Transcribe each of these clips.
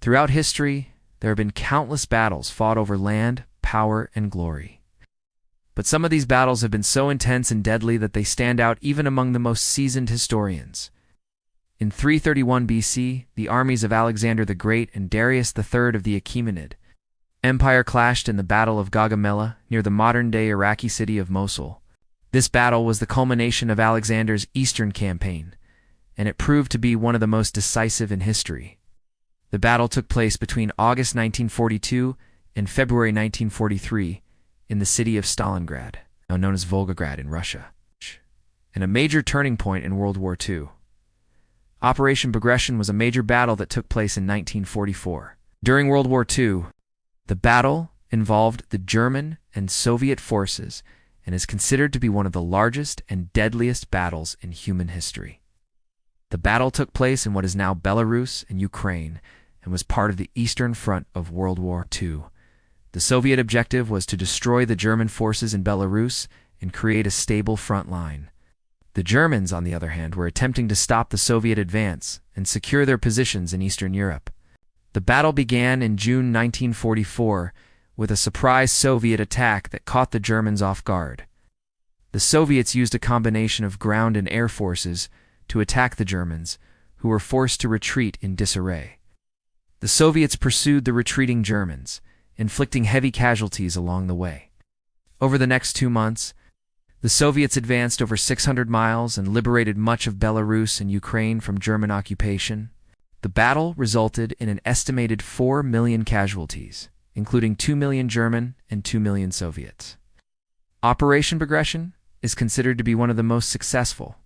Throughout history, there have been countless battles fought over land, power, and glory. But some of these battles have been so intense and deadly that they stand out even among the most seasoned historians. In 331 BC, the armies of Alexander the Great and Darius III of the Achaemenid Empire clashed in the Battle of Gaugamela near the modern-day Iraqi city of Mosul. This battle was the culmination of Alexander's eastern campaign, and it proved to be one of the most decisive in history. The battle took place between August 1942 and February 1943 in the city of Stalingrad, now known as Volgograd in Russia, and a major turning point in World War II. Operation Progression was a major battle that took place in 1944. During World War II, the battle involved the German and Soviet forces and is considered to be one of the largest and deadliest battles in human history. The battle took place in what is now Belarus and Ukraine and was part of the Eastern Front of World War II. The Soviet objective was to destroy the German forces in Belarus and create a stable front line. The Germans, on the other hand, were attempting to stop the Soviet advance and secure their positions in Eastern Europe. The battle began in June 1944 with a surprise Soviet attack that caught the Germans off guard. The Soviets used a combination of ground and air forces to attack the Germans, who were forced to retreat in disarray. The Soviets pursued the retreating Germans, inflicting heavy casualties along the way. Over the next 2 months, the Soviets advanced over 600 miles and liberated much of Belarus and Ukraine from German occupation. The battle resulted in an estimated 4 million casualties, including 2 million German and 2 million Soviets. Operation Progression is considered to be one of the most successful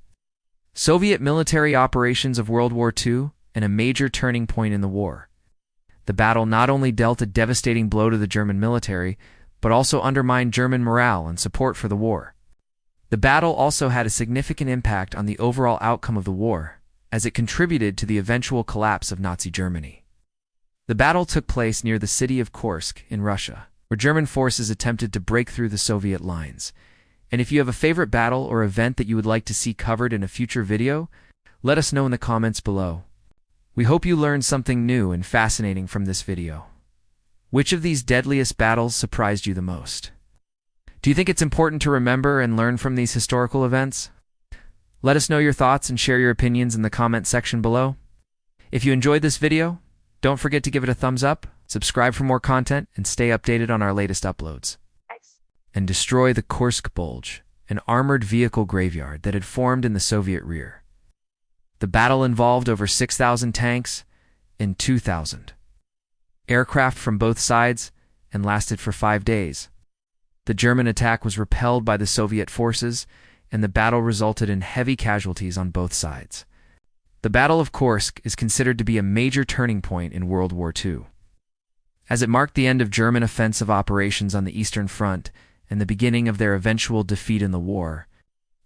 Soviet military operations of World War II and a major turning point in the war. The battle not only dealt a devastating blow to the German military, but also undermined German morale and support for the war. The battle also had a significant impact on the overall outcome of the war, as it contributed to the eventual collapse of Nazi Germany. The battle took place near the city of Kursk in Russia, where German forces attempted to break through the Soviet lines. And if you have a favorite battle or event that you would like to see covered in a future video, let us know in the comments below. We hope you learned something new and fascinating from this video. Which of these deadliest battles surprised you the most? Do you think it's important to remember and learn from these historical events? Let us know your thoughts and share your opinions in the comment section below. If you enjoyed this video, don't forget to give it a thumbs up, subscribe for more content, and stay updated on our latest uploads. And destroy the Kursk Bulge, an armored vehicle graveyard that had formed in the Soviet rear. The battle involved over 6,000 tanks and 2,000 aircraft from both sides and lasted for 5 days. The German attack was repelled by the Soviet forces, and the battle resulted in heavy casualties on both sides. The Battle of Kursk is considered to be a major turning point in World War II, as it marked the end of German offensive operations on the Eastern Front and the beginning of their eventual defeat in the war.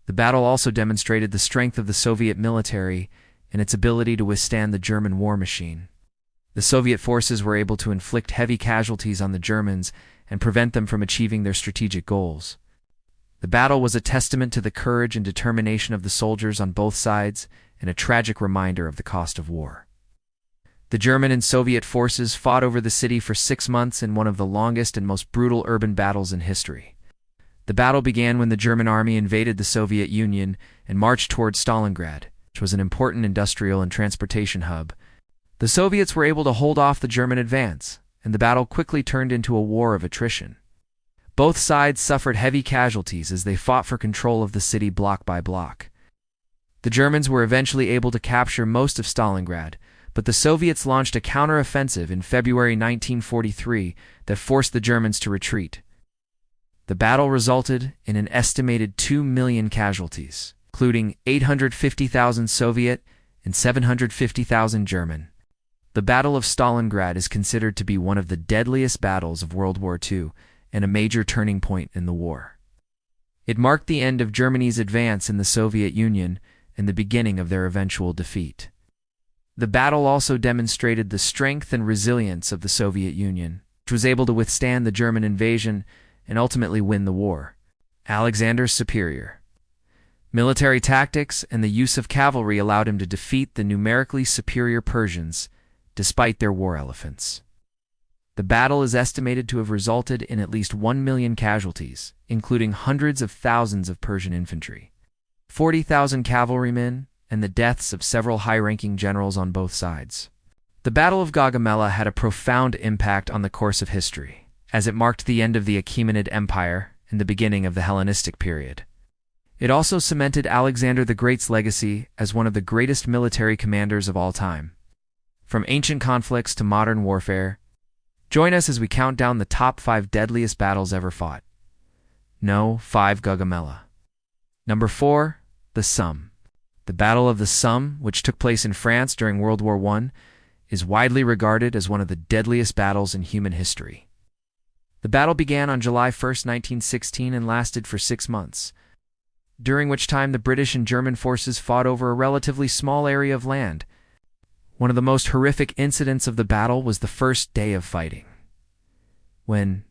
The battle also demonstrated the strength of the Soviet military and its ability to withstand the German war machine. The Soviet forces were able to inflict heavy casualties on the Germans and prevent them from achieving their strategic goals. The battle was a testament to the courage and determination of the soldiers on both sides and a tragic reminder of the cost of war. The German and Soviet forces fought over the city for 6 months in one of the longest and most brutal urban battles in history. The battle began when the German army invaded the Soviet Union and marched towards Stalingrad, which was an important industrial and transportation hub. The Soviets were able to hold off the German advance, and the battle quickly turned into a war of attrition. Both sides suffered heavy casualties as they fought for control of the city block by block. The Germans were eventually able to capture most of Stalingrad, but the Soviets launched a counter-offensive in February 1943 that forced the Germans to retreat. The battle resulted in an estimated 2 million casualties, including 850,000 Soviet and 750,000 German. The Battle of Stalingrad is considered to be one of the deadliest battles of World War II and a major turning point in the war. It marked the end of Germany's advance in the Soviet Union and the beginning of their eventual defeat. The battle also demonstrated the strength and resilience of the Soviet Union, which was able to withstand the German invasion and ultimately win the war. Alexander's superior military tactics and the use of cavalry allowed him to defeat the numerically superior Persians despite their war elephants. The battle is estimated to have resulted in at least 1 million casualties, including hundreds of thousands of Persian infantry, 40,000 cavalrymen, and the deaths of several high-ranking generals on both sides. The Battle of Gaugamela had a profound impact on the course of history, as it marked the end of the Achaemenid Empire and the beginning of the Hellenistic period. It also cemented Alexander the Great's legacy as one of the greatest military commanders of all time. From ancient conflicts to modern warfare, join us as we count down the top 5 deadliest battles ever fought. No, 5 Gaugamela. Number 4, the Somme. The Battle of the Somme, which took place in France during World War I, is widely regarded as one of the deadliest battles in human history. The battle began on July 1, 1916 and lasted for 6 months, during which time the British and German forces fought over a relatively small area of land. One of the most horrific incidents of the battle was the first day of fighting, when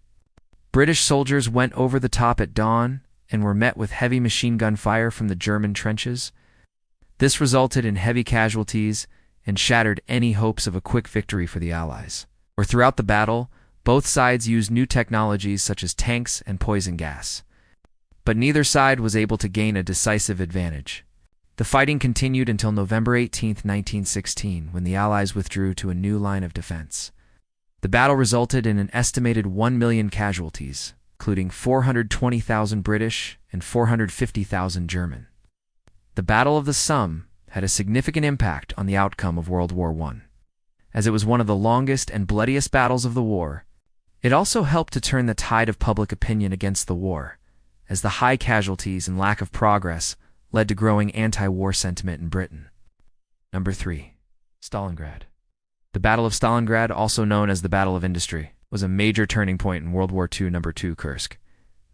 British soldiers went over the top at dawn and were met with heavy machine gun fire from the German trenches. This resulted in heavy casualties and shattered any hopes of a quick victory for the Allies. Throughout the battle, both sides used new technologies such as tanks and poison gas, but neither side was able to gain a decisive advantage. The fighting continued until November 18, 1916, when the Allies withdrew to a new line of defense. The battle resulted in an estimated 1 million casualties, including 420,000 British and 450,000 German. The Battle of the Somme had a significant impact on the outcome of World War I. As it was one of the longest and bloodiest battles of the war, it also helped to turn the tide of public opinion against the war, as the high casualties and lack of progress led to growing anti-war sentiment in Britain. Number 3. Stalingrad. The Battle of Stalingrad, also known as the Battle of Industry, was a major turning point in World War II. Number 2. Kursk.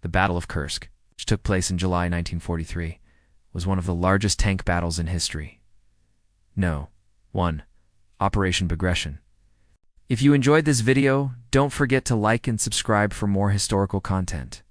The Battle of Kursk, which took place in July 1943, was one of the largest tank battles in history. No. 1. Operation Bagration. If you enjoyed this video, don't forget to like and subscribe for more historical content.